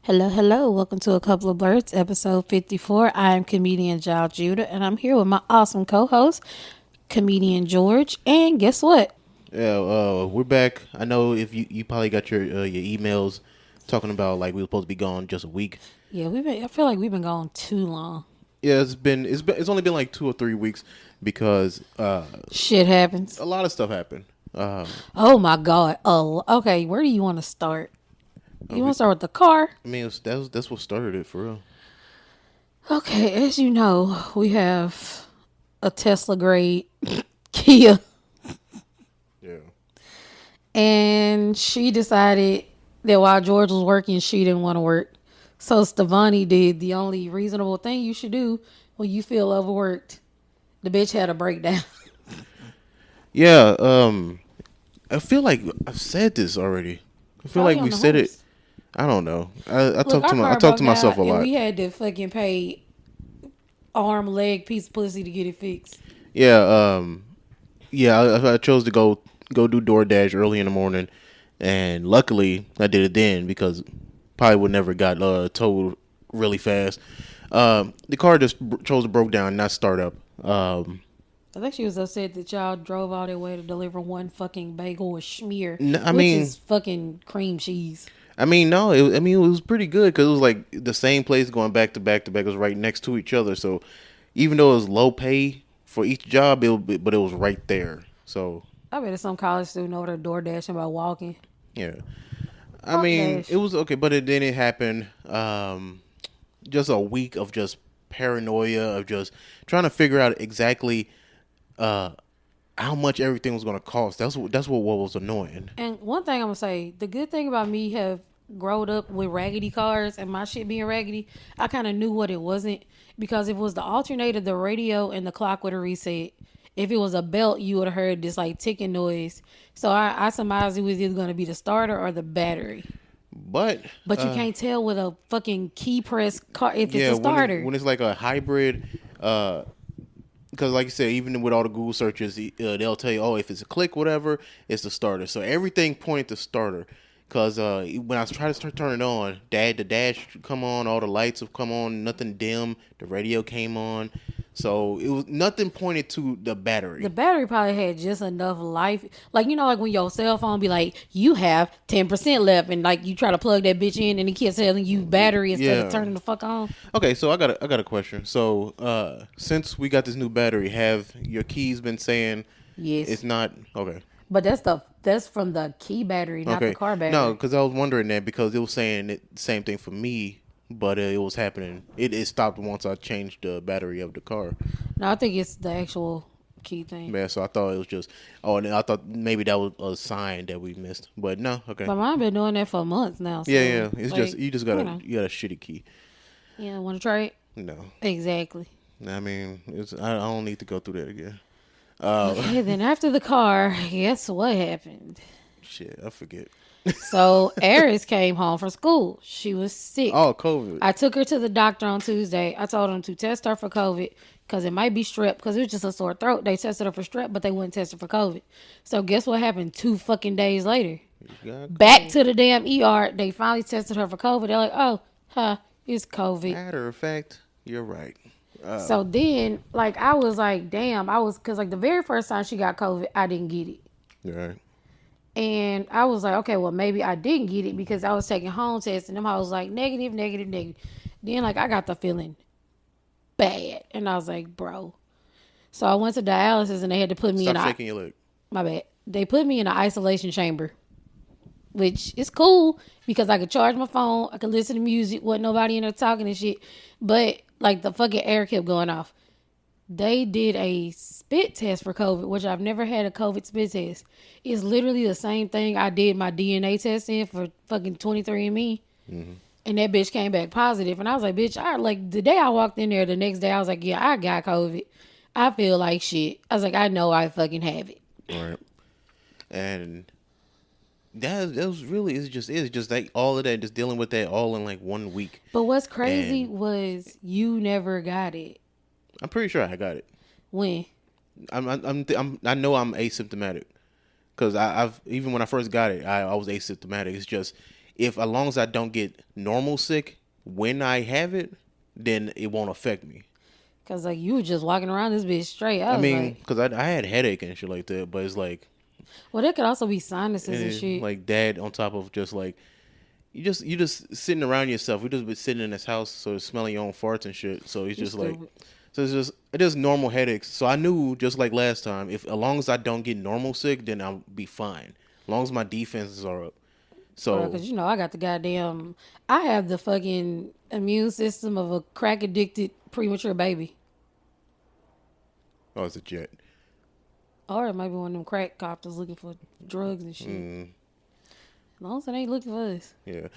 Hello, hello. Welcome to A Couple of Blerdz, episode 54. I am comedian Giles Judah, and I'm here with my awesome co-host, comedian George. And guess what? Yeah, we're back. I know if you probably got your emails talking about like we were supposed to be gone just a week. Yeah, I feel like we've been gone too long. Yeah, it's only been like 2 or 3 weeks because Shit happens. a lot of stuff happened. Oh my God. Oh, okay. Where do you want to start? You want to start with the car? I mean, that's what started it for real. Okay, as you know, we have a Tesla grade Kia, Yeah. and she decided that while George was working, she didn't want to work. So Stevani did the only reasonable thing you should do when you feel overworked. The bitch had a breakdown. Yeah. I feel like I've said this already. I feel Probably like on we the said it. host. I don't know. I Look, talk to our car I talk to broke myself down, a and lot. we had to fucking pay arm, leg, piece of pussy to get it fixed. Yeah. Yeah. I chose to go do DoorDash early in the morning, and luckily I did it then because probably would never got towed really fast. The car just chose to broke down, not start up. I think she was upset that y'all drove all that way to deliver one fucking bagel with schmear, I which mean, is fucking cream cheese. no, it was pretty good because it was like the same place going back to back to back. It was right next to each other, so even though it was low pay for each job, but it was right there. So I bet it's some college student over there door dashing by walking. yeah, I Fuck mean, it Dash. was okay, but then it happened. Just a week of just paranoia of just trying to figure out exactly uh how much everything was going to cost. What was annoying. And one thing I'm gonna say, the good thing about me have growed up with raggedy cars and my shit being raggedy, I kind of knew what it wasn't because if it was the alternator, the radio, and the clock would have reset. If it was a belt, you would have heard this like ticking noise. So I surmised it was either gonna be the starter or the battery. But But you can't tell with a fucking key press car if it's yeah, a starter. when it's like a hybrid, because like you said, even with all the Google searches, they'll tell you, oh, if it's a click, whatever, it's the starter. So everything pointed to starter. Because when I was trying to start turning it on, the dash come on, all the lights have come on, nothing dim, the radio came on. So it was nothing pointed to the battery. The battery probably had just enough life. Like, you know, like when your cell phone be like, you have 10% left, and like you try to plug that bitch in and it keeps telling you battery instead of Yeah. turning the fuck on. Okay, so I got a question. So since we got this new battery, have your keys been saying Yes. it's not okay? But that's from the key battery, not the car battery. No, because I was wondering that because it was saying the same thing for me, but it was happening. It stopped once I changed the battery of the car. No, I think it's the actual key thing. Yeah, so I thought it was just. Oh, and I thought maybe that was a sign that we missed, but no. Okay. But mine been doing that for months now. So, Yeah. It's like, just you just got you know. you got a shitty key. Yeah, want to try it? No, Exactly. I mean I don't need to go through that again. Okay, then after the car, guess what happened? Shit, I forget. So Eris came home from school. She was sick. Oh, COVID. I took her to the doctor on Tuesday. I told them to test her for COVID because it might be strep because it was just a sore throat. They tested her for strep, but they wouldn't test her for COVID. So guess what happened 2 fucking days later? Back to the damn ER. They finally tested her for COVID. They're like, oh, it's COVID. Matter of fact, you're right. So then, like, I was like, damn, because like the very first time she got COVID, I didn't get it. You're right. And I was like, okay, well, maybe I didn't get it because I was taking home tests and them I was like, negative, negative, negative. Then, like, I got the feeling bad. And I was like, bro. So I went to dialysis and they had to put me Stop in shaking your leg. my bad. They put me in an isolation chamber, which is cool because I could charge my phone. I could listen to music. Wasn't nobody in there talking and shit. But, like, the fucking air kept going off. They did a spit test for COVID, which I've never had a COVID spit test. It's literally the same thing I did my DNA test in for fucking 23andMe. Mm-hmm. And that bitch came back positive. And I was like, bitch, the day I walked in there, the next day, I was like, yeah, I got COVID. I feel like shit. I was like, I know I fucking have it. Right. And that was really, it's just like all of that, just dealing with that all in like 1 week. But what's crazy was you never got it. I'm pretty sure I got it. When? I know I'm asymptomatic because I've even when I first got it, I was asymptomatic. It's just if as long as I don't get normal sick when I have it, then it won't affect me. Cause like you were just walking around this bitch straight. I mean, because I had headache and shit like that, but it's like, well, that could also be sinuses and shit. like that on top of just like you just sitting around yourself. We just been sitting in this house, so it's smelling your own farts and shit. So it's just like, so it's just normal headaches. So I knew just like last time, if as long as I don't get normal sick, then I'll be fine. As long as my defenses are up. So because you know I got the goddamn, I have the fucking immune system of a crack addicted premature baby. oh, it's a jet. Or it might be one of them crack cops looking for drugs and shit. As long as it ain't looking for us. Yeah.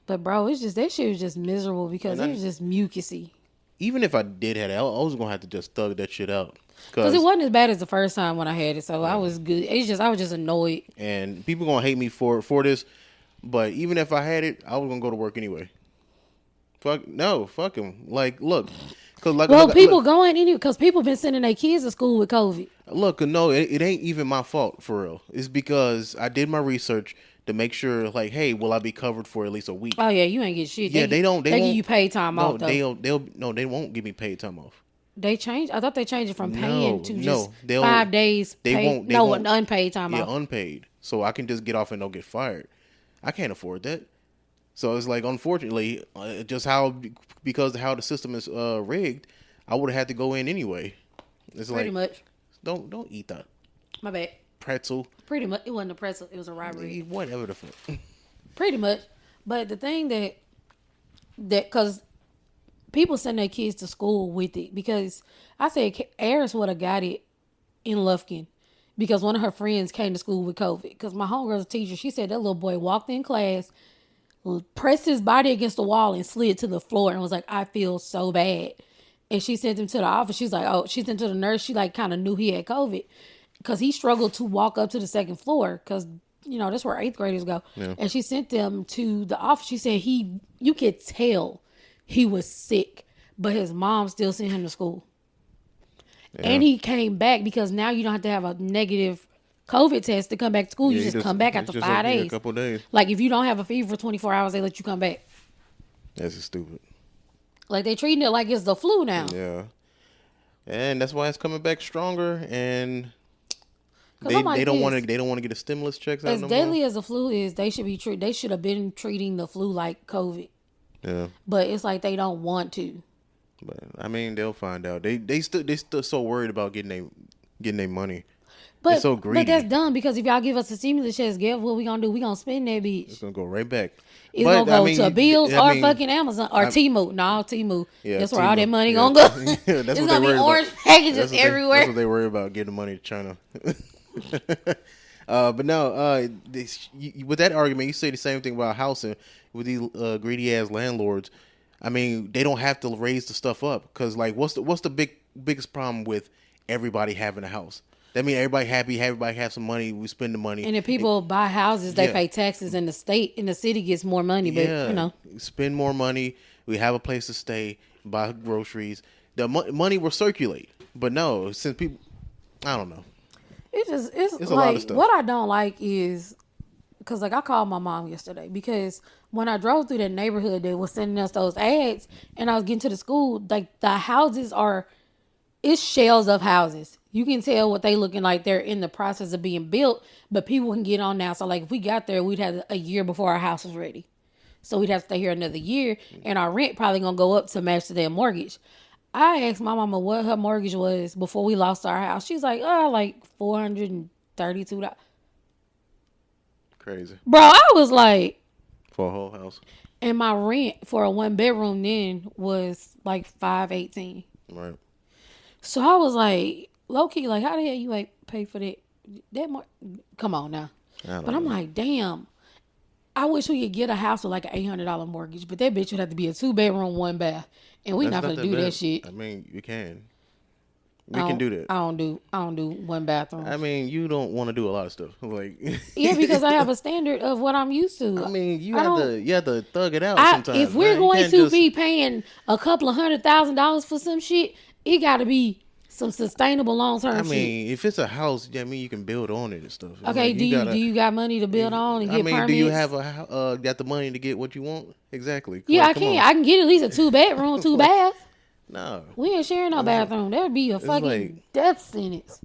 But bro, it's just, that shit was just miserable because it was just mucusy. Even if I did have it, I was gonna have to just thug that shit out. Because it wasn't as bad as the first time when I had it, so I was good. It's just I was just annoyed. And people gonna hate me for this, but even if I had it, I was gonna go to work anyway. Fuck him. Like, look, cause people going anyway because people been sending their kids to school with COVID. Look, no, it ain't even my fault for real. It's because I did my research to make sure, like, hey, will I be covered for at least a week? Oh yeah, you ain't get shit. Yeah, they give you paid time off though. They won't give me paid time off. They changed. I thought they changed it from paying to just 5 days. Unpaid time off. Yeah, unpaid. So I can just get off and don't get fired. I can't afford that. So it's like, unfortunately, because how the system is rigged, I would have had to go in anyway. It's pretty much. Don't eat that. My bad. Pretzel. Pretty much. It wasn't a pretzel. It was a robbery. Whatever the fuck. Pretty much. But the thing that because people send their kids to school with it, because I said Eris would have got it in Lufkin because one of her friends came to school with COVID. Because my homegirl's a teacher. She said that little boy walked in class, pressed his body against the wall and slid to the floor and was like, I feel so bad. And she sent him to the office. She's like, oh, she sent him to the nurse. She like kind of knew he had COVID because he struggled to walk up to the second floor because, you know, that's where 8th graders go. Yeah. And she sent them to the office. She said you could tell he was sick, but his mom still sent him to school. Yeah. And he came back because now you don't have to have a negative COVID test to come back to school. You just come back after 5 days. A couple of days. Like if you don't have a fever for 24 hours, they let you come back. That's just stupid. Like they treating it like it's the flu now. Yeah. And that's why it's coming back stronger, and they don't want to get a stimulus checks out. As deadly as the flu is, they should have been treating the flu like COVID. Yeah. But it's like they don't want to. But I mean, they'll find out. They still so worried about getting their money. But they're so greedy. But that's dumb because if y'all give us a stimulus check, guess what we gonna do? We gonna spend that bitch. It's gonna go right back. It's gonna go to Bills or fucking Amazon or Temu. No, Temu. Yeah, that's where all that money gonna go. It's gonna be orange packages everywhere. That's what they worry about, getting money to China. But no, with that argument, you say the same thing about housing with these greedy ass landlords. I mean, they don't have to raise the stuff up because, like, what's the biggest problem with everybody having a house? That means everybody happy, everybody have some money, we spend the money. And if people buy houses, they pay taxes, and the city gets more money. But you know, spend more money. We have a place to stay, buy groceries. The money will circulate. But no, since people, I don't know. It's like, a lot of stuff. What I don't like is because like I called my mom yesterday because when I drove through that neighborhood, they was sending us those ads, and I was getting to the school. Like the houses it's shells of houses. You can tell what they looking like. They're in the process of being built, but people can get on now. So like if we got there, we'd have a year before our house was ready. So we'd have to stay here another year, and our rent probably gonna go up to match their mortgage. I asked my mama what her mortgage was before we lost our house. She's like, like $432. Crazy. Bro, I was like, for a whole house. And my rent for a 1-bedroom then was like $518. Right. So I was like, low key, like, how the hell you ain't pay for that? Come on now. But I'm like, damn. I wish we could get a house with like an $800 mortgage, but that bitch would have to be a 2-bedroom, 1-bath, and we not gonna do that shit. I mean, you can. We can do that. I don't do 1 bathroom. I mean, you don't want to do a lot of stuff, like. Yeah, because I have a standard of what I'm used to. I mean, you have to thug it out sometimes. If we're going to be paying a couple of $100,000 for some shit, it got to be some sustainable long term I shit. mean, if it's a house, I mean, you can build on it and stuff. Okay, Like, do you got money to build on and get permits? do you have got the money to get what you want? Exactly. Yeah, Like, I can. I can get at least a 2-bedroom, 2 baths. No, We ain't sharing no bathroom. That would be a fucking like, death sentence.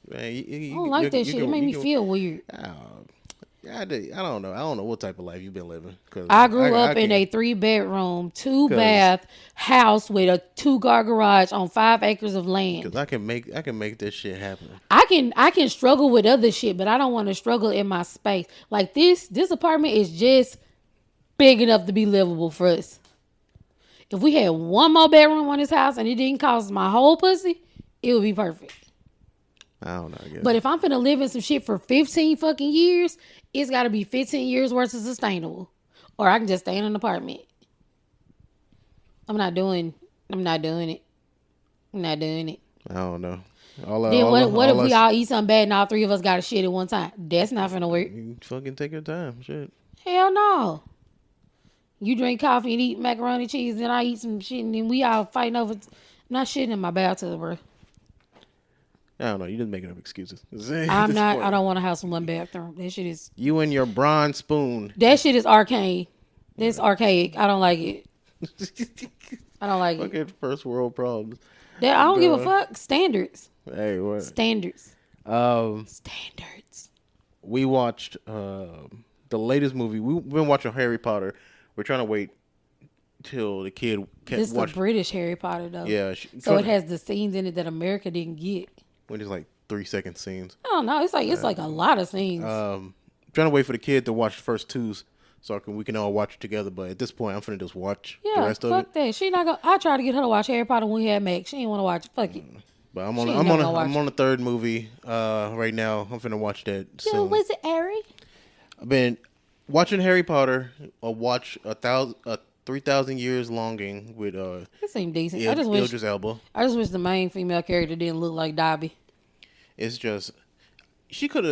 man, I don't like that shit. It made me feel weird. I don't know. I don't know what type of life you've been living. Cause I grew up in a 3-bedroom, 2-bath house with a 2-car garage on 5 acres of land. Because I can make this shit happen. I can struggle with other shit, but I don't want to struggle in my space. Like this apartment is just big enough to be livable for us. If we had one more bedroom on this house and it didn't cost my whole pussy, it would be perfect. I don't know. I guess. But if I'm finna live in some shit for 15 fucking years, it's got to be 15 years worth of sustainable. Or I can just stay in an apartment. I'm not doing it. I'm not doing it. I don't know. What if we all eat something bad and all 3 of us got a shit at one time? That's not finna work. You fucking take your time. Shit. Hell no. You drink coffee and eat macaroni cheese, and I eat some shit, and then we all fighting over. I'm not shitting in my bathtub, bro. I don't know. You just making up excuses. I'm not. I don't want a house with 1 bathroom. That shit is. You and your bronze spoon. That shit is arcane. That's archaic. I don't like it. I don't like it. Fucking first world problems. I don't give a fuck. Standards. Hey, what? Standards. Standards. We watched the latest movie. We've been watching Harry Potter. We're trying to wait till the kid can This is the British Harry Potter, though. Yeah. So it has the scenes in it that America didn't get. Which is like 3-second scenes. I don't know. It's like a lot of scenes. Trying to wait for the kid to watch the first 2, so we can all watch it together. But at this point, I'm finna just watch the rest of it. Fuck that. She not gonna. I tried to get her to watch Harry Potter when we had Max. She didn't want to watch it. Fuck it. But I'm on the 3rd movie right now. I'm finna watch that soon. Yo, was it Harry? I've been watching Harry Potter. Watch 3,000 Years Longing with It seemed decent. Idris Elba. I just wish the main female character didn't look like Dobby. It's just they could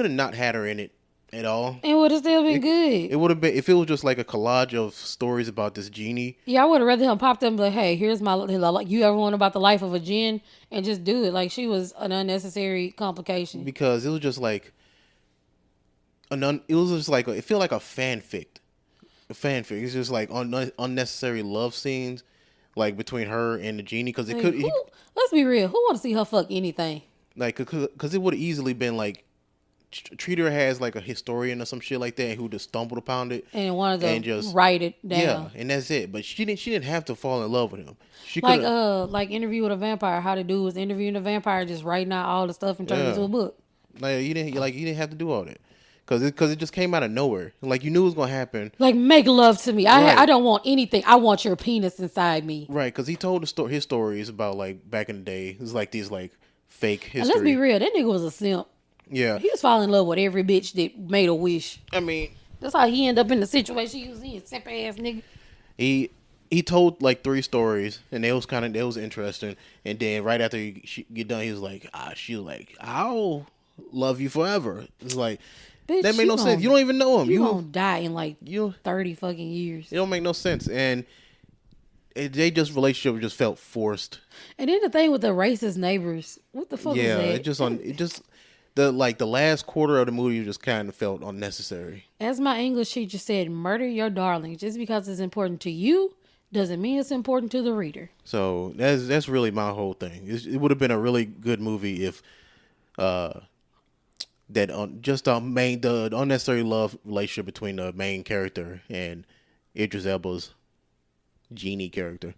have not had her in it at all. It would have still been good. It would have been if it was just like a collage of stories about this genie. Yeah, I would have rather him pop them. But hey, here's my like. You ever want about the life of a djinn and just do it? Like she was an unnecessary complication. Because it was just like it felt like a fanfic. It's just like unnecessary love scenes, like between her and the genie. Because it could. Let's be real. Who want to see her fuck anything? Like, because it would have easily been like treat her as like a historian or some shit like that who just stumbled upon it and wanted to just write it down. Yeah, and that's it. But she didn't have to fall in love with him. She like Interview with a Vampire. How the dude was interviewing a vampire, just writing out all the stuff and turning it into a book. Like you didn't have to do all that. Because it just came out of nowhere. Like, you knew it was going to happen. Like, make love to me. I don't want anything. I want your penis inside me. Right, because he told his stories about, like, back in the day. It was like these, like, fake history. And let's be real. That nigga was a simp. Yeah. He was falling in love with every bitch that made a wish. I mean. That's how he ended up in the situation he was in. Simp-ass nigga. He told, like, 3 stories. And they was interesting. And then right after he get done, he was like, I'll love you forever. It's like... Bitch, that made no sense. You don't even know him. You gonna die in like 30 fucking years. It don't make no sense. And they just relationship just felt forced. And then the thing with the racist neighbors, what the fuck was that? The last quarter of the movie just kind of felt unnecessary. As my English teacher said, murder your darling. Just because it's important to you doesn't mean it's important to the reader. So that's really my whole thing. It would have been a really good movie if the unnecessary love relationship between the main character and Idris Elba's genie character,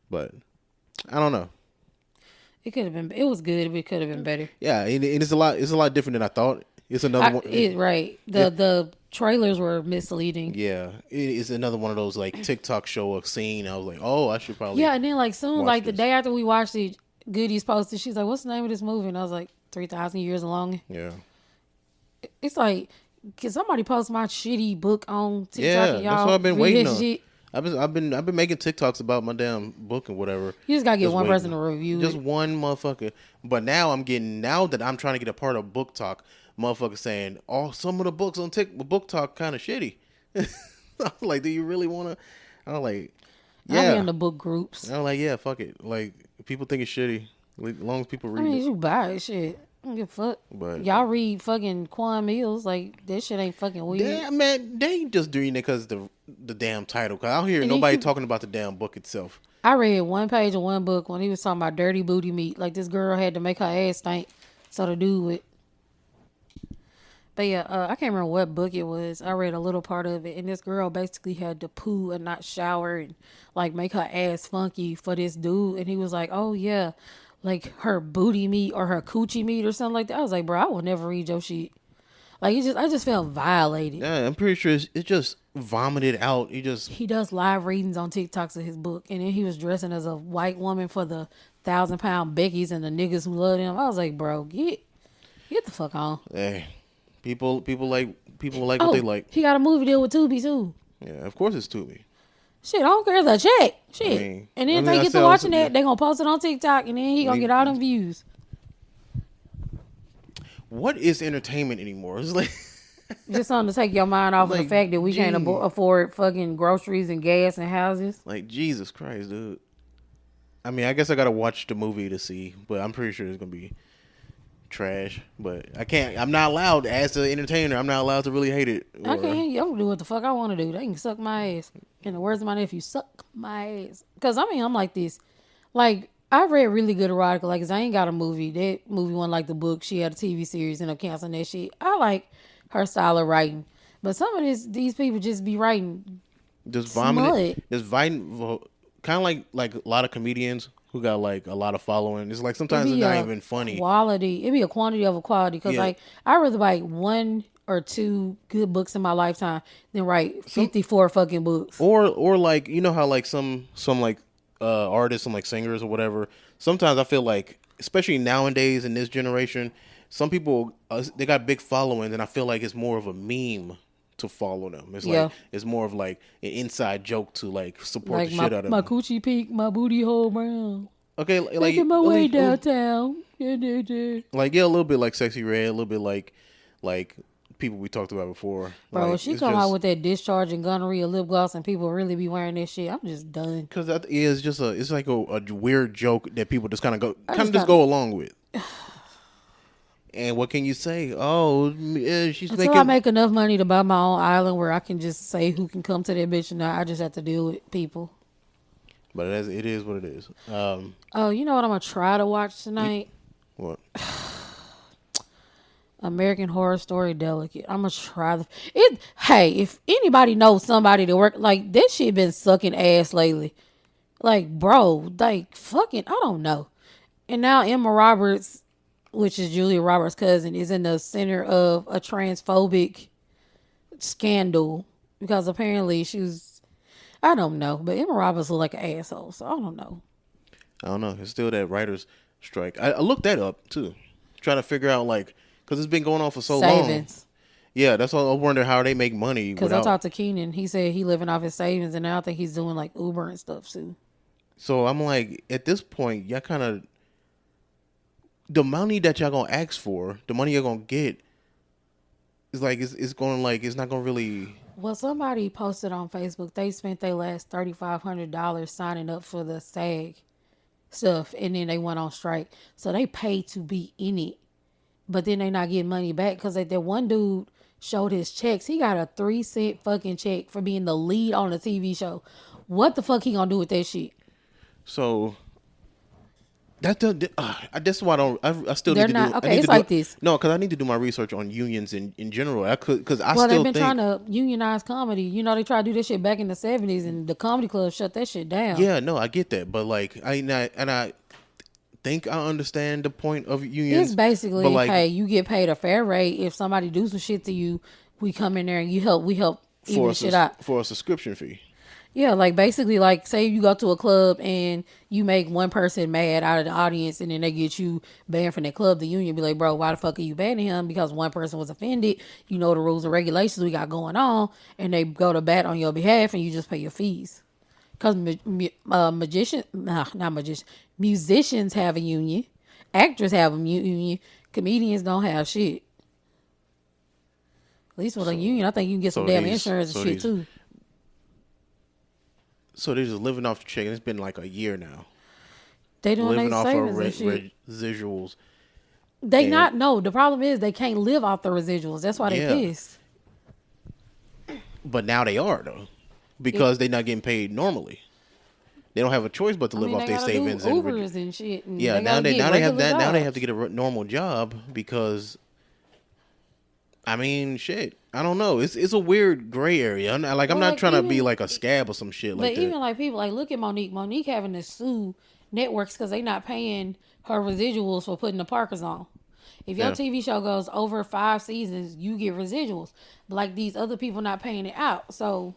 but I don't know. It could have been. It was good, but it could have been better. Yeah, and it's a lot different than I thought. It's another one. Right. The trailers were misleading. Yeah, it's another one of those like TikTok show a scene. I was like, oh, I should probably. Yeah, and then like soon, like the day after we watched it, Goodies posted. She's like, "What's the name of this movie?" And I was like, 3,000 Years Long. Yeah. It's like, can somebody post my shitty book on TikTok? Yeah, and y'all that's what I've been waiting on. Shit? I've been making TikToks about my damn book and whatever. You just gotta get one person to review just one motherfucker. But now that I'm trying to get a part of Book Talk, motherfucker saying, oh, some of the books on Book Talk kind of shitty. I was like, do you really want to? I was like, yeah. I'll be in the book groups. I was like, yeah, fuck it. Like, people think it's shitty. As long as people I read mean, it. you buy it, shit. I don't give a fuck. But Y'all read fucking Quan Mills, like that shit ain't fucking weird. damn, man, they ain't just doing it because the damn title. Cause I don't hear And then nobody talking about the damn book itself. I read one page of one book when he was talking about dirty booty meat. Like this girl had to make her ass stink, so the dude would. But yeah, I can't remember what book it was. I read a little part of it, and this girl basically had to poo and not shower and like make her ass funky for this dude. And he was like, "Oh yeah, like her booty meat or her coochie meat or something like that." I was like, "Bro, I will never read your shit." Like I just felt violated. Yeah, I'm pretty sure it's just vomited out. He does live readings on TikToks of his book, and then he was dressing as a white woman for the 1,000-pound Beckies and the niggas who love him. I was like, "Bro, get the fuck on." Hey, people like what they like. He got a movie deal with Tubi too. Yeah, of course it's Tubi. Shit, I don't care. It's a check. Shit. I mean, And then I mean, they I get said to watching also- that. They gonna post it on TikTok, and then he gonna get all them views. What is entertainment anymore? It's like Just something to take your mind off of the Like, fact that we can't gee. afford fucking groceries and gas and houses. like Jesus Christ, dude. I mean, I guess I gotta watch the movie to see, but I'm pretty sure it's gonna be trash. But I can't. I'm not allowed as an entertainer. I'm not allowed to really hate it. I can't. I can do what the fuck I want to do. They can suck my ass. In the words of my nephew, suck my ass. Because, I mean, I'm like this. Like, I read really good erotica. Like, 'cause I ain't got a movie. That movie wasn't like the book. She had a TV series and I'm canceling that shit. I like her style of writing. But some of these people just be writing Just smut. vomiting. Just kind of like a lot of comedians who got like a lot of following. It's like sometimes it's not even funny. Quality. It'd be a quantity of a quality. Because, Yeah. like, I'd rather write one or two good books in my lifetime than write 54 fucking books. Or like, you know how like some like artists, some like singers or whatever. Sometimes I feel like, especially nowadays in this generation, some people they got big followings, and I feel like it's more of a meme to follow them. It's like it's more of like an inside joke to like support Like the shit out of my them. coochie peak, my booty hole brown. Okay, like Making my way like, downtown. like a little bit like Sexy Red, a little bit like people we talked about before. Bro, like, she it's come just- out with that discharge and gonorrhea lip gloss and people really be wearing that shit. I'm just done. Because that is just it's like a weird joke that people just kind of just go along with. And what can you say? Oh, she's Until I make enough money to buy my own island where I can just say who can come to that bitch and I just have to deal with people. But it is what it is. Oh, you know what I'm going to try to watch tonight? What? American Horror Story Delicate. I'm going to try it. Hey, if anybody knows somebody to work, like, that shit been sucking ass lately. Like, bro, like, fucking, I don't know. And now Emma Roberts, which is Julia Roberts' cousin, is in the center of a transphobic scandal because apparently she was, I don't know, but Emma Roberts look like an asshole, so I don't know. I don't know. It's still that writer's strike. I looked that up too, trying to figure out like because it's been going on for so long. Yeah, that's why I wonder how they make money. Because I talked to Keenan, he said he living off his savings, and now I think he's doing like Uber and stuff too. So I'm like, at this point, y'all kind of the money that y'all gonna ask for, the money you're gonna get, is like it's going like it's not gonna really. Well, somebody posted on Facebook they spent their last $3,500 signing up for the SAG stuff, and then they went on strike, so they paid to be in it, but then they not getting money back because that one dude showed his checks. He got a 3-cent fucking check for being the lead on a TV show. What the fuck he gonna do with that shit? So that's why I still They're need to not do. okay. I need It's to do, like this. No, because I need to do my research on unions in general. Because I Well, still they've been think, trying to unionize comedy. You know, they tried to do this shit back in the 70s, and the comedy club shut that shit down. Yeah, no, I get that, but like I think I understand the point of unions. It's basically, but like, hey, you get paid a fair rate. If somebody do some shit to you, we come in there and we help even shit out. For a subscription fee. Yeah, like basically, like say you go to a club and you make one person mad out of the audience, and then they get you banned from that club. The union be like, bro, why the fuck are you banning him? Because one person was offended. You know the rules and regulations we got going on, and they go to bat on your behalf, and you just pay your fees. Because musicians have a union, actors have a union, comedians don't have shit. At least with a union, I think you can get some damn insurance and shit too. So they're just living off the check. It's been like a year now. They doing living their off of savings and shit. residuals. They not no. The problem is they can't live off the residuals. That's why they Yeah. pissed. But now they are though, because they're not getting paid normally. They don't have a choice but to live off their savings do and Ubers and shit. And yeah. they Now they have that. jobs. Now they have to get a normal job because. I mean, shit. I don't know. It's a weird gray area. I'm not trying to be like a scab or some shit like that. But even like people like look at Monique. Monique having to sue networks because they not paying her residuals for putting the Parkers on. If your TV show goes over 5 seasons, you get residuals. But like these other people not paying it out. So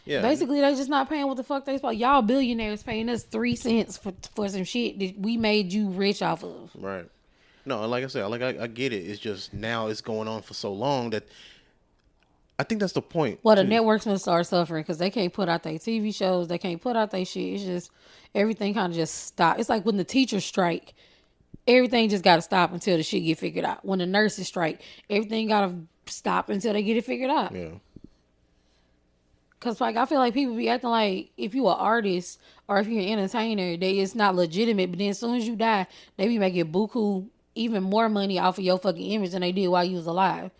basically they just not paying what the fuck they supposed. Y'all billionaires paying us 3 cents for some shit that we made you rich off of. Right. No, like I said, I get it. It's just now it's going on for so long that I think that's the point. Well, the networks must start suffering because they can't put out their TV shows. They can't put out their shit. It's just everything kind of just stop. It's like when the teachers strike. Everything just got to stop until the shit get figured out. When the nurses strike, everything got to stop until they get it figured out. Yeah. Because like, I feel like people be acting like if you an artist or if you're an entertainer, it's not legitimate. But then as soon as you die, they be making buku even more money off of your fucking image than they did while you was alive.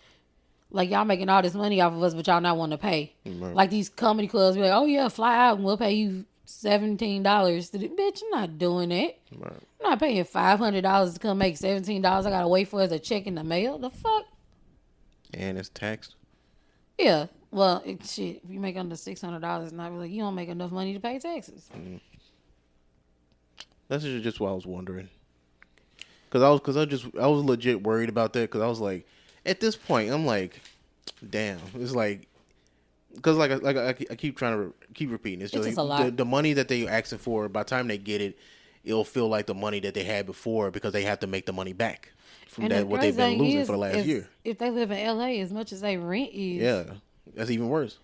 Like, y'all making all this money off of us, but y'all not want to pay. Right. Like these comedy clubs be like, oh yeah, fly out and we'll pay you $17. Bitch, I'm not doing that. Right. I'm not paying $500 to come make $17. I gotta wait for it as a check in the mail. The fuck? And it's taxed. Yeah. Well, shit. If you make under $600, and I be like, you don't make enough money to pay taxes. That's just what I was wondering. Cause I was legit worried about that. Cause I was like, at this point, I'm like, damn. It's like, cause I keep trying to keep repeating. It's just a lot. The money that they asking for. By the time they get it, it'll feel like the money that they had before because they have to make the money back from what they've been losing for the last year. If they live in LA, as much as they rent is, yeah, that's even worse.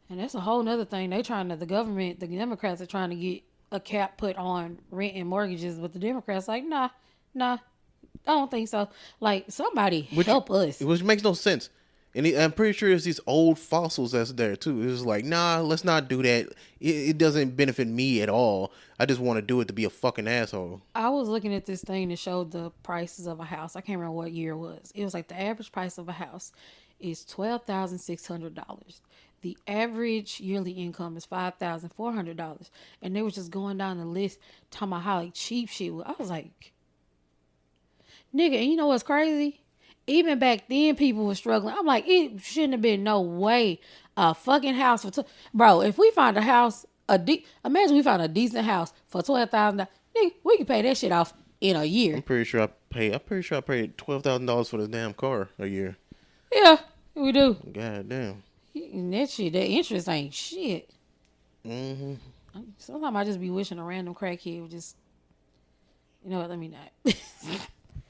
And that's a whole nother thing. The Democrats are trying to get a cap put on rent and mortgages, but the Democrats like, nah, I don't think so. Like, somebody help us. Which makes no sense. And I'm pretty sure it's these old fossils that's there too. It's like, nah, let's not do that. It doesn't benefit me at all. I just want to do it to be a fucking asshole. I was looking at this thing that showed the prices of a house. I can't remember what year it was. It was like the average price of a house is $12,600. The average yearly income is $5,400. And they were just going down the list talking about how like cheap shit was. I was like, nigga, and you know what's crazy? Even back then, people were struggling. I'm like, it shouldn't have been no way a fucking house for bro. If we find a house, imagine we found a decent house for $12,000. Nigga, we can pay that shit off in a year. I'm pretty sure I paid $12,000 for this damn car a year. Yeah, we do. God damn. And that interest ain't shit. Mm-hmm. Sometimes I just be wishing a random crackhead would just, you know what? Let me not.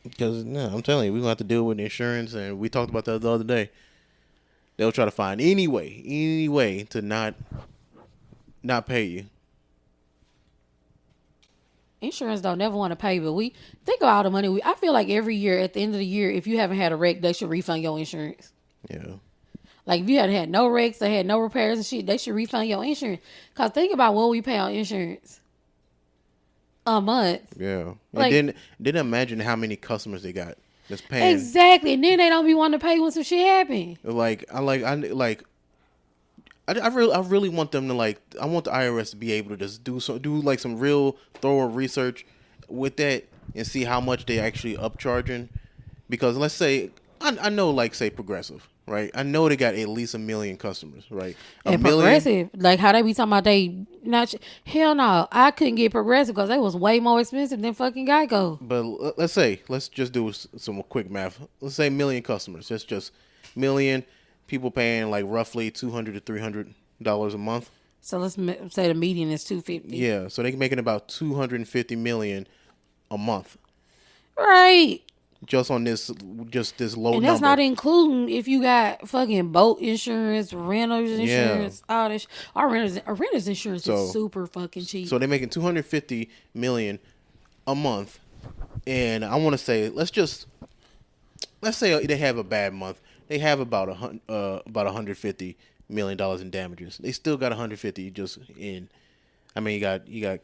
Because I'm telling you, we're gonna have to deal with insurance, and we talked about that the other day. They'll try to find any way to not pay you. Insurance don't never want to pay, but we think of all the money. I feel like every year at the end of the year, if you haven't had a wreck, they should refund your insurance. Yeah. Like if you had no wrecks, they had no repairs and shit, they should refund your insurance. Cause think about what we pay on insurance a month. Yeah. Like, and then imagine how many customers they got that's paying. Exactly. And then they don't be wanting to pay when some shit happen. I really want them to I want the IRS to be able to just do like some real thorough research with that and see how much they actually upcharging. Because let's say I know say Progressive, right? I know they got at least 1 million customers, right? And Progressive, like how they be talking about they not hell no, I couldn't get Progressive because they was way more expensive than fucking Geico. But let's just do some quick math. Let's say 1 million customers. That's just million people paying like roughly $200 to $300 a month. So let's say the median is $250. Yeah, so they're making about $250 million a month. Right. Just this low number. And that's not including if you got fucking boat insurance, renters insurance, all this. Our renters insurance is super fucking cheap. So they're making $250 million a month, and I want to say let's say they have a bad month. They have about $150 million in damages. They still got 150 just in. I mean, you got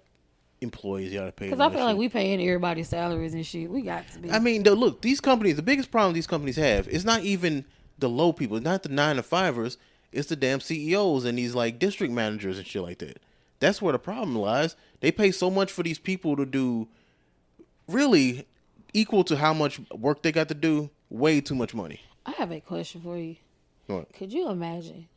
employees you gotta pay. Because I feel like we paying everybody's salaries and shit. We got to be. I mean, look, these companies. The biggest problem these companies have is not even the low people, not the 9-to-5ers. It's the damn CEOs and these like district managers and shit like that. That's where the problem lies. They pay so much for these people to do really equal to how much work they got to do. Way too much money. I have a question for you. What? Could you imagine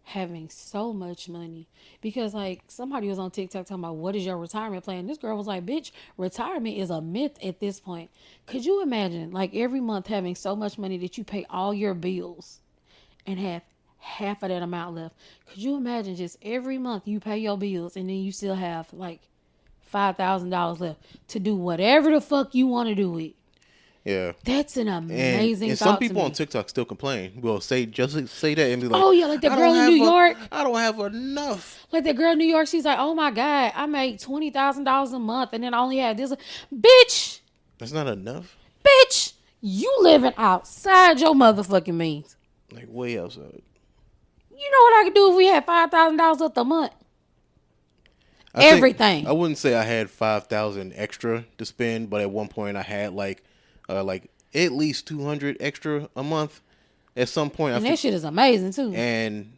having so much money? Because like somebody was on TikTok talking about what is your retirement plan? This girl was like, bitch, retirement is a myth at this point. Could you imagine like every month having so much money that you pay all your bills and have half of that amount left? Could you imagine just every month you pay your bills and then you still have like $5,000 left to do whatever the fuck you want to do with? Yeah, that's an amazing. And some people on TikTok still complain. Well, say that and be like, "Oh yeah, like the girl in New York. I don't have enough." Like the girl in New York, she's like, "Oh my god, I make $20,000 a month, and then I only have this." Bitch, that's not enough. Bitch, you living outside your motherfucking means. Like way outside. You know what I could do if we had $5,000 left a month? Everything. I wouldn't say I had 5,000 extra to spend, but at one point I had like at least 200 extra a month. At some point, and that shit is amazing too. And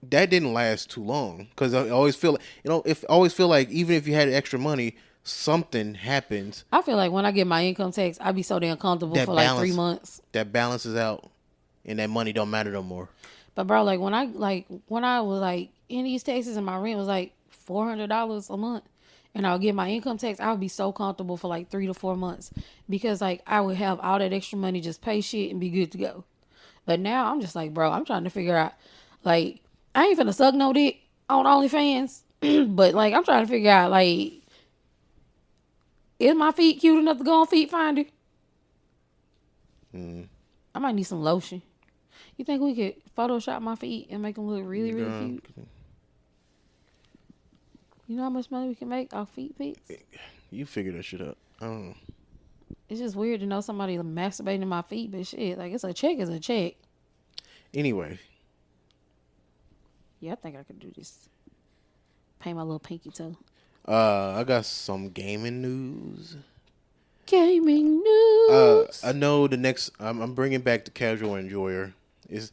that didn't last too long because I always feel like even if you had extra money, something happens. I feel like when I get my income tax, I'd be so damn comfortable for like 3 months. That balances out, and that money don't matter no more. But bro, like when I was like in East Texas and my rent was like $400 a month, and I'll get my income tax, I would be so comfortable for like 3 to 4 months because like I would have all that extra money, just pay shit and be good to go. But now I'm just like, bro, I'm trying to figure out, like, I ain't finna suck no dick on OnlyFans, but like I'm trying to figure out, like, is my feet cute enough to go on Feet Finder? I might need some lotion. You think we could Photoshop my feet and make them look really, really cute? You know how much money we can make off feet pics? You figure that shit out. I don't know. It's just weird to know somebody masturbating my feet, but shit, like, it's a check is a check. Anyway. Yeah, I think I could do this. Paint my little pinky toe. I got some gaming news. Gaming news. I know I'm bringing back the Casual Enjoyer. Is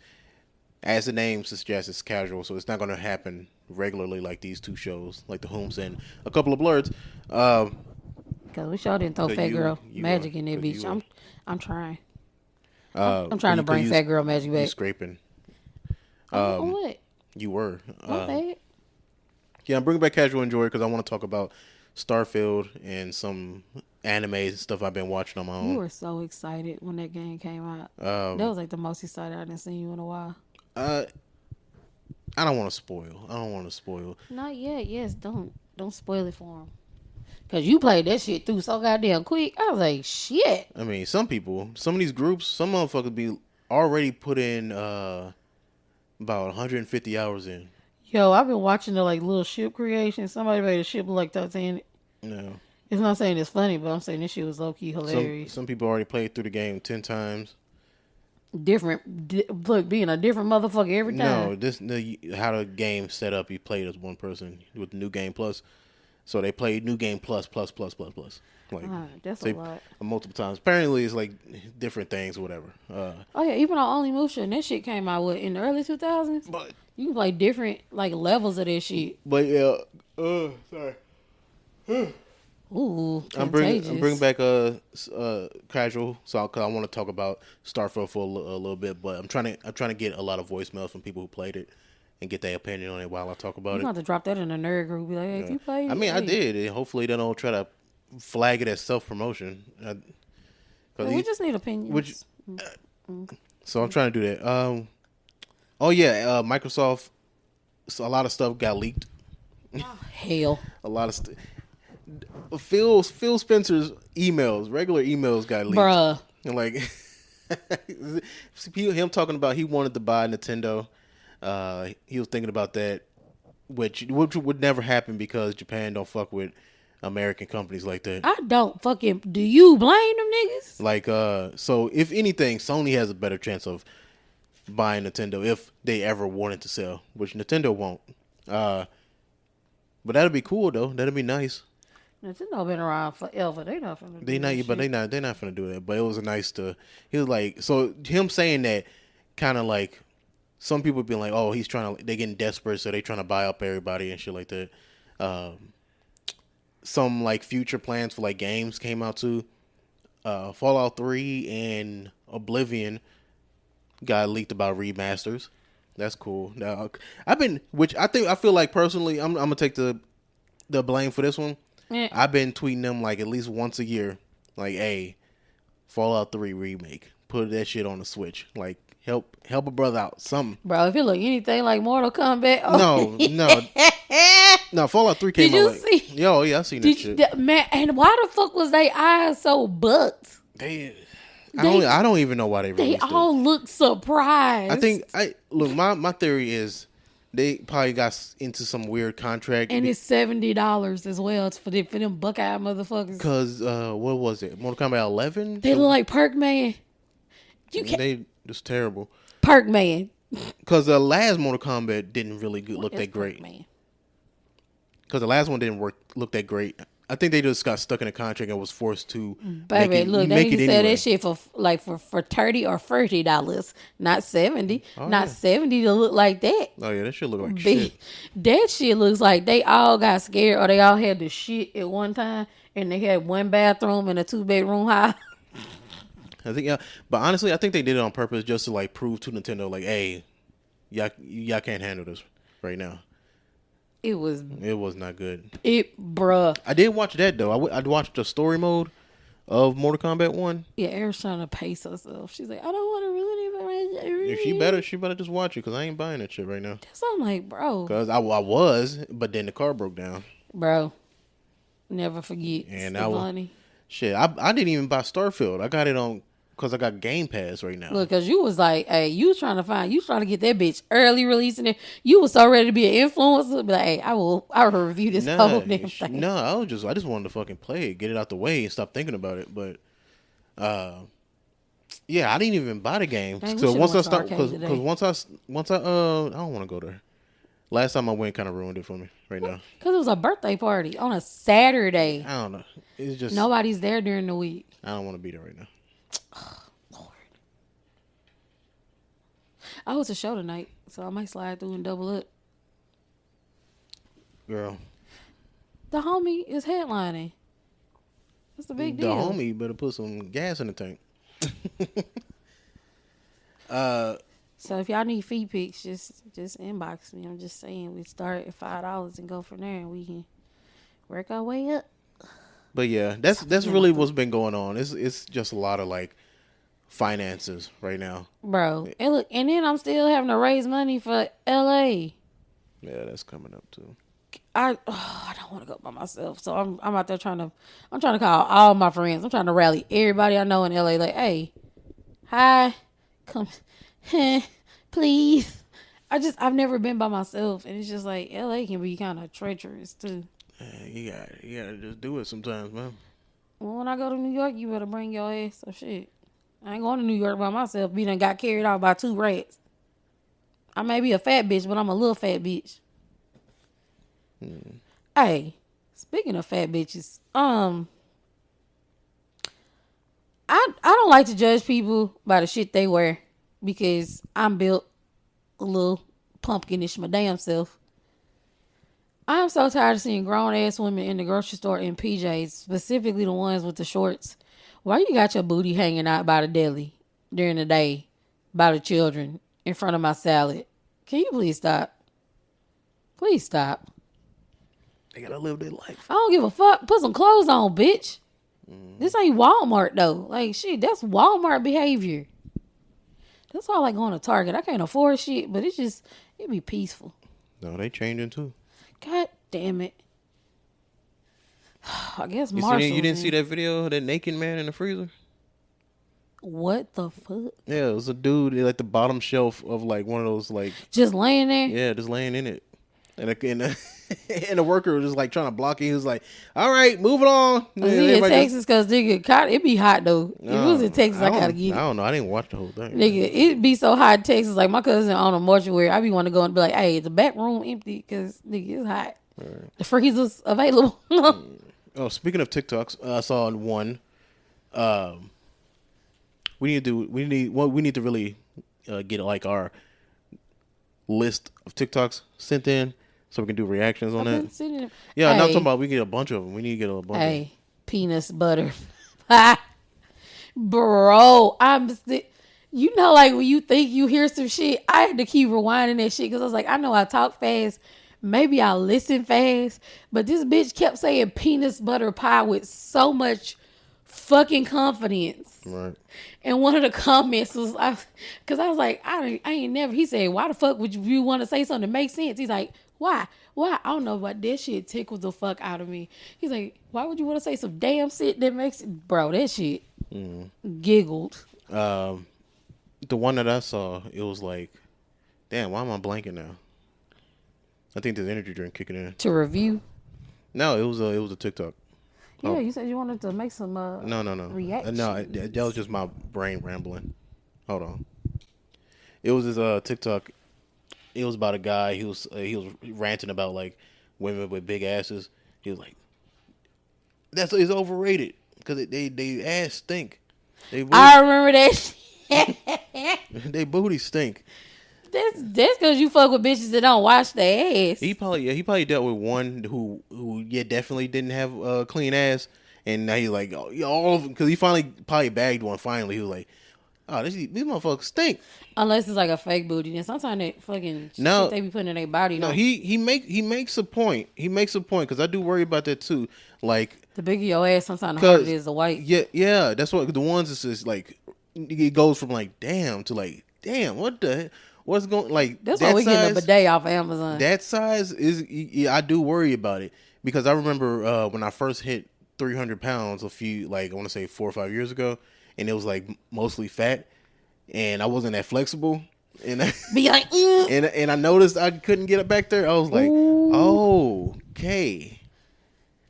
as the name suggests, it's casual, so it's not going to happen regularly like these two shows, like the Hooms and a couple of Blerdz. Because we sure didn't throw Fat Girl Magic in there, bitch. I'm trying. I'm trying to bring Fat Girl Magic back. You scraping. What? You were. My bad. Yeah, I'm bringing back Casual Enjoyer because I want to talk about Starfield and some animes and stuff I've been watching on my own. You were so excited when that game came out. That was like the most excited I've seen you in a while. I don't want to spoil. Not yet. Yes, don't spoil it for him. Because you played that shit through so goddamn quick. I was like, shit. I mean, some of these groups, some motherfuckers be already put in about 150 hours in. Yo, I've been watching the like little ship creation. Somebody made a ship look like Titanic. No. It's not saying it's funny, but I'm saying this shit was low-key hilarious. Some people already played through the game 10 times. Look, being a different motherfucker every time. No, how the game set up, you played as one person with the New Game Plus. So they played New Game Plus. Like, that's a lot. Multiple times. Apparently, it's like different things or whatever. Oh, yeah, even on Only Moosha, and that shit came out, in the early 2000s? But you can play different, like, levels of that shit. But, yeah, sorry. Ooh, I'm bringing back Casual, because I want to talk about Starfield for a little bit, but I'm trying to get a lot of voicemails from people who played it and get their opinion on it while I talk about it. You have to drop that in a nerd group. Be like, hey, you played it? I mean, I did. And hopefully they don't try to flag it as self-promotion. We just need opinions. So I'm trying to do that. Microsoft, a lot of stuff got leaked. Oh, hell. A lot of stuff. Phil Spencer's emails, regular emails got leaked. Bruh. And like, him talking about he wanted to buy Nintendo. He was thinking about that, which would never happen because Japan don't fuck with American companies like that. I don't fucking. Do you blame them niggas? Like, so if anything, Sony has a better chance of buying Nintendo if they ever wanted to sell, which Nintendo won't. But that'd be cool though. That'd be nice. Nintendo been around forever. They not finna do They not, that but shit. they're not finna do that. But it was nice to. He was like, so him saying that, kind of like, some people be like, oh, he's trying to. They getting desperate, so they trying to buy up everybody and shit like that. Some like future plans for like games came out too. Fallout 3 and Oblivion got leaked about remasters. That's cool. Now I feel like personally, I'm gonna take the blame for this one. Yeah. I've been tweeting them like at least once a year, like, hey, Fallout 3 remake, put that shit on the Switch, like help a brother out, something. Bro, if it look anything like Mortal Kombat, No, Fallout 3 came Did you out. see? Yo, yeah, I seen that shit. Man, and why the fuck was they eyes so bucked? I don't even know why they They released it. all look surprised. I think my theory is they probably got into some weird contract. And it's $70 as well. It's for them Buckeye motherfuckers. Cause what was it? Mortal Kombat 11? They look like Perk Man. They just terrible. Perk Man. Cause the last Mortal Kombat didn't really look that great. Cause the last one didn't look that great. I think they just got stuck in a contract and was forced to Baby, look, they need to sell anyway. that shit for $30 or $40, not $70. Oh, not yeah. $70 to look like that. Oh yeah, that shit look like shit. That shit looks like they all got scared or they all had the shit at one time and they had one bathroom and a 2-bedroom house. I think but honestly, I think they did it on purpose just to like prove to Nintendo like, hey, y'all can't handle this right now. It was not good. Bruh. I did watch that though. I watched the story mode of Mortal Kombat 1. Yeah, Eric's trying to pace herself. She's like, I don't want to ruin it. If she better just watch it because I ain't buying that shit right now. So I'm like, bro. Because I was, but then the car broke down. Bro, never forget. And I was shit. I didn't even buy Starfield. I got it on because I got Game Pass right now. Look, because you was like, hey, you trying to get that bitch early releasing it. You was so ready to be an influencer. Be like, hey, I will review this whole damn thing. No, I just wanted to fucking play it, get it out the way, and stop thinking about it. But, yeah, I didn't even buy the game. Dang, So once I start, because once I don't want to go there. Last time I went, kind of ruined it for me right now. Because it was a birthday party on a Saturday. I don't know. It's just nobody's there during the week. I don't want to be there right now. Lord. I was a show tonight, so I might slide through and double up. Girl, the homie is headlining. What's the big deal? The homie better put some gas in the tank. So if y'all need feed pics, just inbox me. I'm just saying we start at $5 and go from there, and we can work our way up. But yeah, that's really what's been going on. It's just a lot of like finances right now, bro. And look, and then I'm still having to raise money for LA. Yeah, that's coming up too. I don't want to go by myself, so I'm out there trying to call all my friends. I'm trying to rally everybody I know in LA. Like, hey, hi, come, please. I've never been by myself, and it's just like LA can be kind of treacherous too. You gotta just do it sometimes, man. Well, when I go to New York, you better bring your ass some shit. I ain't going to New York by myself. Be done got carried out by 2 rats. I may be a fat bitch, but I'm a little fat bitch. Hey, speaking of fat bitches, I don't like to judge people by the shit they wear because I'm built a little pumpkinish my damn self. I'm so tired of seeing grown ass women in the grocery store in PJs, specifically the ones with the shorts. Why you got your booty hanging out by the deli during the day, by the children, in front of my salad? Can you please stop? Please stop. They gotta live their life. I don't give a fuck. Put some clothes on, bitch. This ain't Walmart though. Like shit, that's Walmart behavior. That's why I like going to Target. I can't afford shit, but it be peaceful. No, they changing too. God damn it. I guess Marshall. You didn't see that video of that naked man in the freezer? What the fuck? Yeah, it was a dude like the bottom shelf of like one of those like just laying there. Yeah, just laying in it, and the worker was just like trying to block it. He was like, "All right, moving on." In Texas, cause nigga, it be hot though. If it was in Texas, I gotta get it. I don't know. I didn't watch the whole thing. Nigga, it be so hot in Texas. Like my cousin on a mortuary, I be want to go and be like, "Hey, is the back room empty?" Cause nigga, it's hot. Right. The freezer's available. Oh, speaking of TikToks, I saw one. Um, we need to really get like our list of TikToks sent in so we can do reactions on I've that. been sitting there. Yeah, Hey, now I'm talking about we get a bunch of them. We need to get a bunch of them. Penis butter. Bro, you know, like when you think you hear some shit, I had to keep rewinding that shit because I was like, I know I talk fast. Maybe I listen fast. But this bitch kept saying penis butter pie with so much fucking confidence. Right. And one of the comments was, because I was like, I ain't never. He said, why the fuck would you want to say something that makes sense? He's like, why? Why? I don't know, but that shit tickles the fuck out of me. He's like, why would you want to say some damn shit that makes it, bro? That shit giggled. The one that I saw, it was like, damn, why am I blanking now? I think there's energy drink kicking in. To review? No, it was a TikTok. Yeah, you said you wanted to make some no reactions. No, that was just my brain rambling. Hold on. It was this TikTok. It was about a guy. He was ranting about like women with big asses. He was like, it's overrated because they ass stink. I remember that shit. They booty stink. That's because you fuck with bitches that don't wash their ass. He probably dealt with one who definitely didn't have a clean ass, and now he's like, oh, all of them, because he finally probably bagged one. Finally, he was like, oh, these motherfuckers stink. Unless it's like a fake booty, then sometimes that fucking shit they be putting in their body. No, he makes a point. He makes a point because I do worry about that too. Like the bigger your ass, sometimes the harder it is to wipe. Yeah, that's what the ones is just like it goes from like damn to like damn. What's going like? That's why we getting a bidet off of Amazon. That size is, I do worry about it because I remember when I first hit 300 pounds I want to say 4 or 5 years ago, and it was like mostly fat, and I wasn't that flexible, and be like, and I noticed I couldn't get it back there. I was like, oh, okay,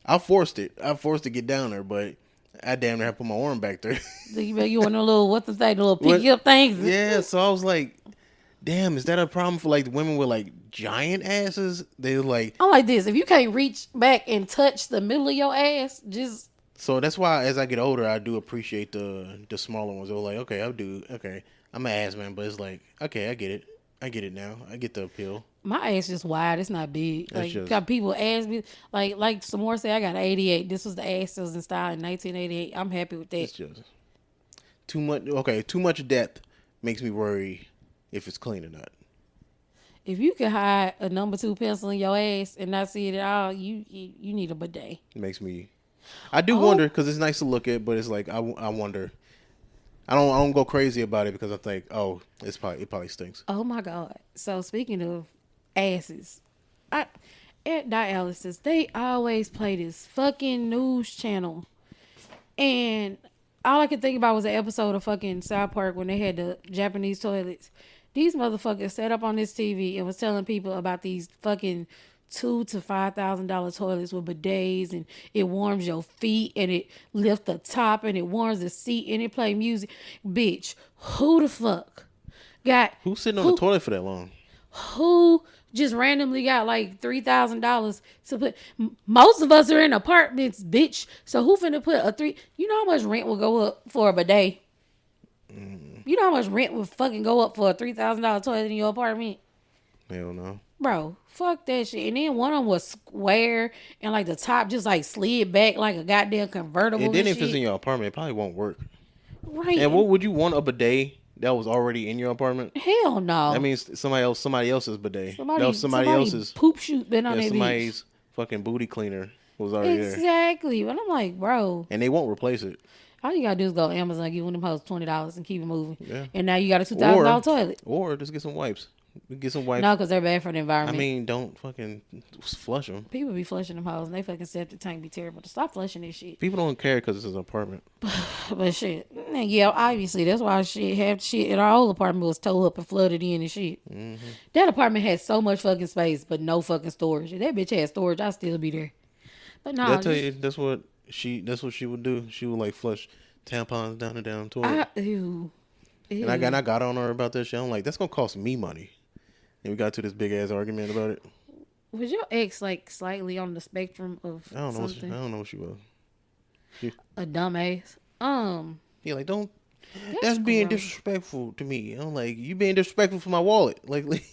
I forced it to get down there, but I damn near had to put my arm back there. You want a little the little picky up things? Yeah, so I was like, damn, is that a problem for like the women with like giant asses? They like, I'm like this. If you can't reach back and touch the middle of your ass, just. So that's why as I get older, I do appreciate the smaller ones. They're like, okay, I'm an ass man, but it's like, okay, I get it now. I get the appeal. My ass just wide. It's not big. Like got people ask me like some more say I got 88. This was the ass that was in style in 1988. I'm happy with that. It's just too much. Okay, too much depth makes me worry if it's clean or not. If you can hide a number 2 pencil in your ass and not see it at all, you need a bidet. It makes me. I do wonder because it's nice to look at, but it's like I wonder. I don't go crazy about it because I think, oh, it probably stinks. Oh my God! So speaking of asses, at dialysis they always play this fucking news channel, and all I could think about was an episode of fucking South Park when they had the Japanese toilets. These motherfuckers set up on this TV and was telling people about these fucking $2,000 to $5,000 toilets with bidets, and it warms your feet and it lifts the top and it warms the seat and it play music. Bitch, who the fuck who's sitting on the toilet for that long? Who just randomly got like $3,000 to put? Most of us are in apartments, bitch. So who finna put you know how much rent will go up for a bidet? You know how much rent would fucking go up for a $3,000 toilet in your apartment? Hell no. Bro, fuck that shit. And then one of them was square and like the top just like slid back like a goddamn convertible. And then if it's in your apartment, it probably won't work. Right. And what would you want a bidet that was already in your apartment? Hell no. That means somebody else's bidet. Somebody, that was somebody else's poop shoot been on that somebody's fucking booty cleaner was already there. Exactly. But I'm like, bro. And they won't replace it. All you gotta do is go to Amazon, give one of them hoes $20 and keep it moving. Yeah. And now you got a $2,000 toilet. Or just get some wipes. Get some wipes. No, because they're bad for the environment. I mean, don't fucking flush them. People be flushing them hoes and they fucking septic tank be terrible. To stop flushing this shit. People don't care because it's an apartment. But shit. Yeah, obviously. That's why half shit in our old apartment was towed up and flooded in and shit. Mm-hmm. That apartment had so much fucking space, but no fucking storage. If that bitch had storage, I'd still be there. But no. I tell you, that's what she would do. She would like flush tampons down the damn toilet. Ew. And I got on her about that shit. I'm like, that's gonna cost me money. And we got to this big ass argument about it. Was your ex like slightly on the spectrum of I don't know. something? I don't know what she was. A dumbass. Yeah, like don't. That's That's being gross. disrespectful to me. I'm like, you being disrespectful for my wallet. Like, like,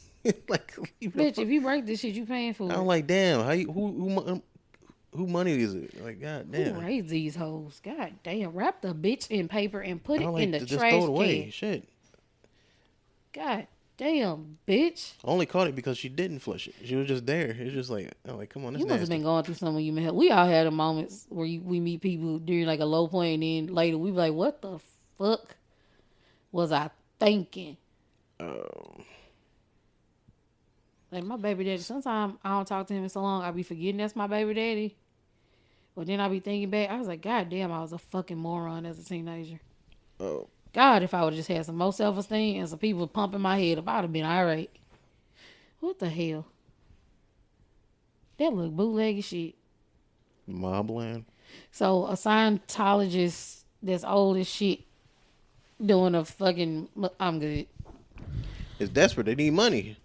leave it Bitch, alone. if you break this shit, you paying for I'm it. like, damn. How you, who money is it? Like, god Who damn. raised these hoes? God damn. Wrap the bitch in paper and put I it in like the to just throw trash it away. can. Shit. God damn, bitch. I only caught it because she didn't flush it. She was just there. It's just like, I'm like, come on, that's You must have nasty. been going through some when you met. We all had a moments where we meet people during like a low point, and then later we be like, "What the fuck was I thinking?" Um, Like my baby daddy. Sometimes I don't talk to him in so long, I be forgetting that's my baby daddy. But then I be thinking back, I was like, God damn, I was a fucking moron as a teenager. oh, God, if I would have just had some more self esteem and some people pumping my head up, I'd have been all right. What the hell? That look bootleg as shit. Mobland. So a Scientologist that's old as shit doing a fucking. I'm good. It's desperate. They need money.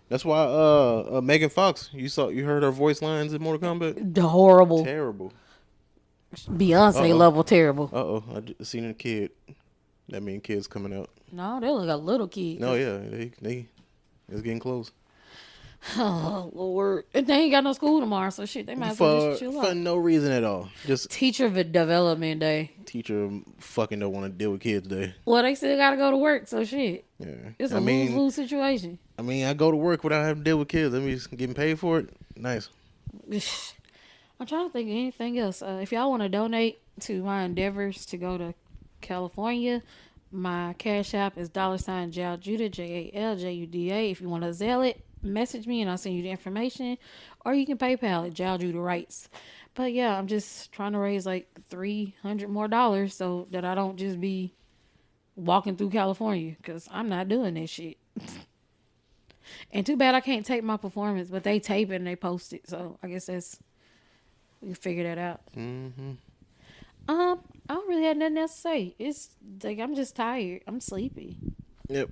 That's why Megan Fox, you heard her voice lines in Mortal Kombat? The horrible Terrible. Beyonce Uh-oh. level terrible. Uh-oh. I just seen a kid. That mean kids coming out. No, they look like a little kid. No, yeah. They it's getting close. Oh Lord, and they ain't got no school tomorrow, so shit, they might as well just chill For out. no reason at all. Just Teacher development day. teacher fucking don't want to deal with kids today. Well, they still gotta go to work, so shit. Yeah. It's a lose-lose situation. I mean, I go to work without having to deal with kids. Let me just getting paid for it. Nice. I'm trying to think of anything else. If y'all want to donate to my endeavors to go to California, my cash app is $Jaljuda, JALJUDA. If you want to Zelle it, message me and I'll send you the information. Or you can PayPal at Jaljuda Rights. But yeah, I'm just trying to raise like $300 more so that I don't just be walking through California, because I'm not doing that shit. And too bad I can't tape my performance, but they tape it and they post it, so I guess we can figure that out. Mm-hmm. I don't really have nothing else to say. It's like I'm just tired. I'm sleepy. Yep.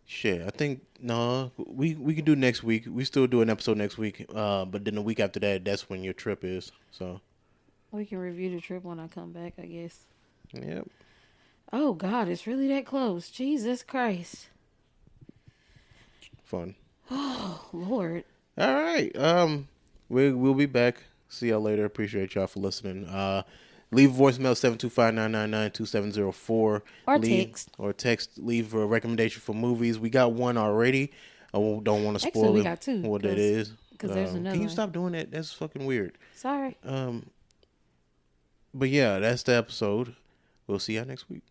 Shit. I think no. We can do next week. We still do an episode next week. But then the week after that, that's when your trip is. So. We can review the trip when I come back, I guess. Yep. Oh God, it's really that close. Jesus Christ. Fun. Oh Lord. All right. We'll be back. See y'all later. Appreciate y'all for listening. Leave a voicemail 725-999-2704. Or text. Leave a recommendation for movies. We got one already. I don't want to Actually, spoil we got two, what it is. because there's another Can you one. stop doing that? That's fucking weird. Sorry. But yeah, that's the episode. We'll see y'all next week.